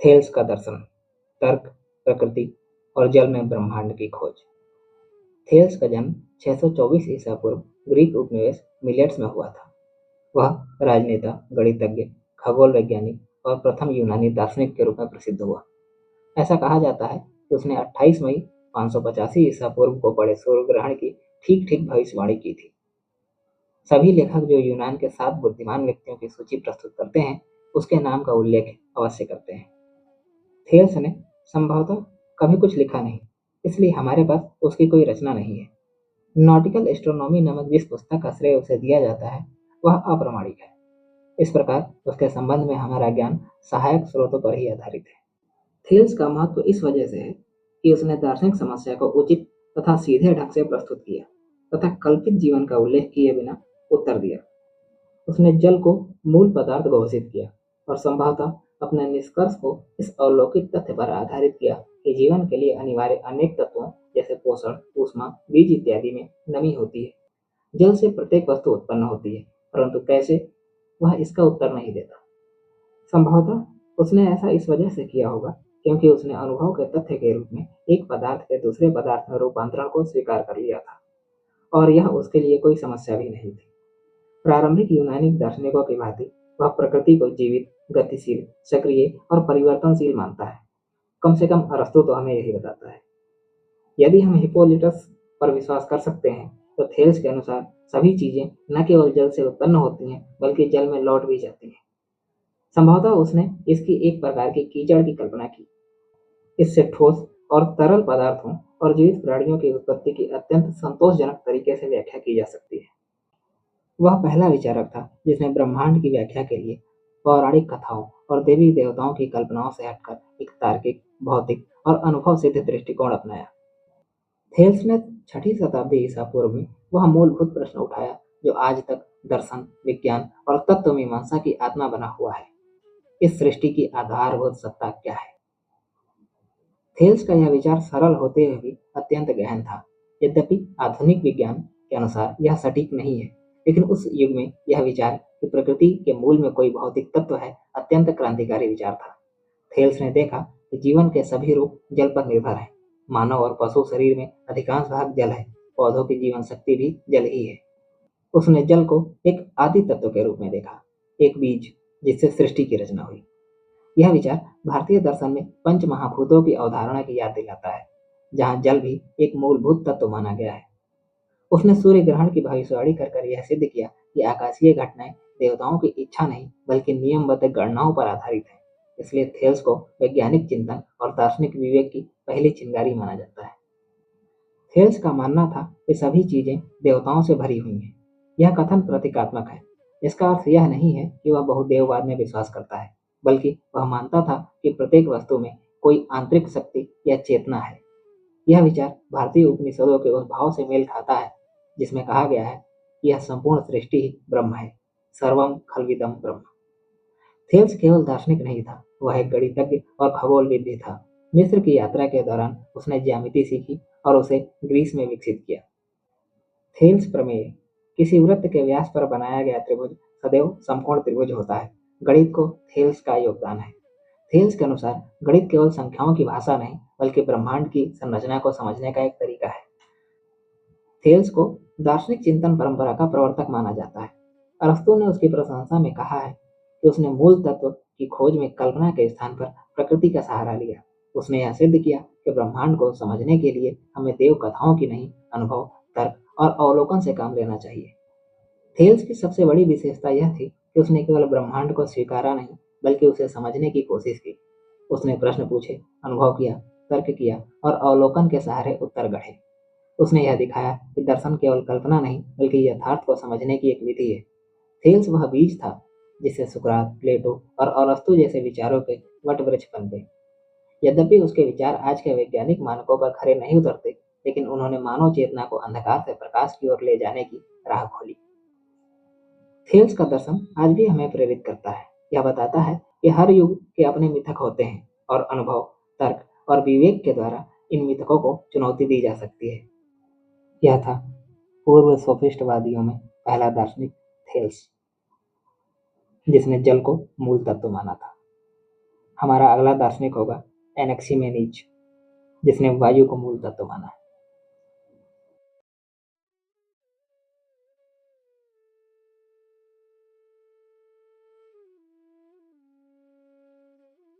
Thales का दर्शन, तर्क, प्रकृति और जल में ब्रह्मांड की खोज। थेल्स का जन्म 624 ईसा पूर्व ग्रीक उपनिवेश मिलेट्स में हुआ था। वह राजनेता, गणितज्ञ, खगोल वैज्ञानिक और प्रथम यूनानी दार्शनिक के रूप में प्रसिद्ध हुआ। ऐसा कहा जाता है कि उसने 28 मई 585 ईसा पूर्व को पड़े सूर्य ग्रहण की ठीक ठीक भविष्यवाणी की थी। सभी लेखक जो यूनान के 7 बुद्धिमान व्यक्तियों की सूची प्रस्तुत करते हैं, उसके नाम का उल्लेख अवश्य करते हैं। थेल्स ने संभवतः कभी कुछ लिखा नहीं, इसलिए हमारे पास उसकी कोई रचना नहीं है। नॉटिकल एस्ट्रोनॉमी नामक जिस पुस्तक का श्रेय उसे दिया जाता है, वह अप्रामाणिक है। इस प्रकार उसके संबंध में हमारा ज्ञान सहायक स्रोतों पर ही आधारित है। थेल्स का महत्व इस वजह से है कि उसने दार्शनिक समस्या को उचित तथा सीधे ढंग से प्रस्तुत किया तथा कल्पित जीवन का उल्लेख किए बिना उत्तर दिया। उसने जल को मूल पदार्थ घोषित किया और संभवतः अपने निष्कर्ष को इस अलौकिक तथ्य पर आधारित किया कि जीवन के लिए अनिवार्य अनेक तत्वों जैसे पोषण, ऊष्मा, बीज इत्यादि में नमी होती है। जल से प्रत्येक वस्तु उत्पन्न होती है, परंतु कैसे, वह इसका उत्तर नहीं देता। संभवतः उसने ऐसा इस वजह से किया होगा क्योंकि उसने अनुभव के तथ्य के रूप में एक पदार्थ के दूसरे पदार्थ में रूपांतरण को स्वीकार कर लिया था और यह उसके लिए कोई समस्या भी नहीं थी। प्रारंभिक यूनानी दार्शनिकों की भांति वह प्रकृति को जीवित, गतिशील, सक्रिय और परिवर्तनशील मानता है। कम से कम अरस्तु तो हमें यही बताता है। यदि हम हिप्पोलिटस पर विश्वास कर सकते हैं, तो थेल्स के अनुसार सभी चीजें न केवल जल से उत्पन्न होती हैं, बल्कि जल में लौट भी जाती हैं। संभवतः उसने इसकी एक प्रकार की कीचड़ की कल्पना की। इससे ठोस और तरल पदार्थों और जीवित प्राणियों की उत्पत्ति की अत्यंत संतोषजनक तरीके से व्याख्या की जा सकती है। वह पहला विचारक था जिसने ब्रह्मांड की व्याख्या के लिए पौराणिक कथाओं और देवी देवताओं की कल्पनाओं से हटकर एक तार्किक, भौतिक और अनुभव सिद्ध दृष्टिकोण अपनाया। थेल्स ने 6ठी शताब्दी ईसा पूर्व में वह मूलभूत प्रश्न उठाया जो आज तक दर्शन, विज्ञान और तत्व मीमांसा की आत्मा बना हुआ है। इस सृष्टि की आधारभूत सत्ता क्या है? थेल्स का यह विचार सरल होते हुए भी अत्यंत गहन था। यद्यपि आधुनिक विज्ञान के अनुसार यह सटीक नहीं है, लेकिन उस युग में यह विचार कि प्रकृति के मूल में कोई भौतिक तत्व है अत्यंत क्रांतिकारी विचार था। थेल्स ने देखा कि जीवन के सभी रूप जल पर निर्भर हैं। मानव और पशु शरीर में अधिकांश भाग जल है, पौधों की जीवन शक्ति भी जल ही है। उसने जल को एक आदि तत्व के रूप में देखा, एक बीज जिससे सृष्टि की रचना हुई। यह विचार भारतीय दर्शन में पंच महाभूतों की अवधारणा की याद दिलाता है, जहाँ जल भी एक मूलभूत तत्व माना गया है। उसने सूर्य ग्रहण की भविष्यवाणी कर कर यह सिद्ध किया कि आकाशीय घटनाएं देवताओं की इच्छा नहीं बल्कि नियमबद्ध गणनाओं पर आधारित है। इसलिए थेल्स को वैज्ञानिक चिंतन और दार्शनिक विवेक की पहली चिंगारी माना जाता है। थेल्स का मानना था कि सभी चीजें देवताओं से भरी हुई हैं। यह कथन प्रतीकात्मक है। इसका अर्थ यह नहीं है कि वह बहुदेववाद में विश्वास करता है, बल्कि वह मानता था कि प्रत्येक वस्तु में कोई आंतरिक शक्ति या चेतना है। यह विचार भारतीय उपनिषदों के उस भाव से मेल खाता है जिसमें कहा गया है कि यह संपूर्ण सृष्टि ही ब्रह्म है, सर्वम खल्विदम ब्रह्म। थेल्स केवल दार्शनिक नहीं था, वह एक गणितज्ञ और खगोलविद भी था। मिस्र की यात्रा के दौरान उसने ज्यामिति सीखी और उसे ग्रीस में विकसित किया। थेल्स प्रमेय, किसी वृत्त के व्यास पर बनाया गया त्रिभुज सदैव समकोण त्रिभुज होता है, गणित को थेल्स का योगदान है। थेल्स के अनुसार गणित केवल संख्याओं की भाषा नहीं बल्कि ब्रह्मांड की संरचना को समझने का एक तरीका है। थेल्स को दार्शनिक चिंतन परंपरा का प्रवर्तक माना जाता है। अरस्तु ने उसकी प्रशंसा में कहा है कि उसने मूल तत्व की खोज में कल्पना के स्थान पर प्रकृति का सहारा लिया। उसने यह सिद्ध किया कि ब्रह्मांड को समझने के लिए हमें देव कथाओं की नहीं, अनुभव, तर्क और अवलोकन से काम लेना चाहिए। थेल्स की सबसे बड़ी विशेषता यह थी कि उसने केवल ब्रह्मांड को स्वीकारा नहीं बल्कि उसे समझने की कोशिश की। उसने प्रश्न पूछे, अनुभव किया, तर्क किया और अवलोकन के सहारे उत्तर गढ़े। उसने यह दिखाया कि दर्शन केवल कल्पना नहीं बल्कि यथार्थ को समझने की एक विधि है। थेल्स वह बीज था जिससे सुकरात, प्लेटो और अरस्तु जैसे विचारों के वट वृक्ष पनपे। यद्यपि उसके विचार आज के वैज्ञानिक मानकों पर खरे नहीं उतरते, लेकिन उन्होंने मानव चेतना को अंधकार से प्रकाश की ओर ले जाने की राह खोली। थेल्स का दर्शन आज भी हमें प्रेरित करता है। यह बताता है कि हर युग के अपने मिथक होते हैं और अनुभव, तर्क और विवेक के द्वारा इन मिथकों को चुनौती दी जा सकती है। यह था पूर्व सोफिस्टवादियों में पहला दार्शनिक थेल्स, जिसने जल को मूल तत्व माना था। हमारा अगला दार्शनिक होगा एनेक्सिमेनीज, जिसने वायु को मूल तत्व माना।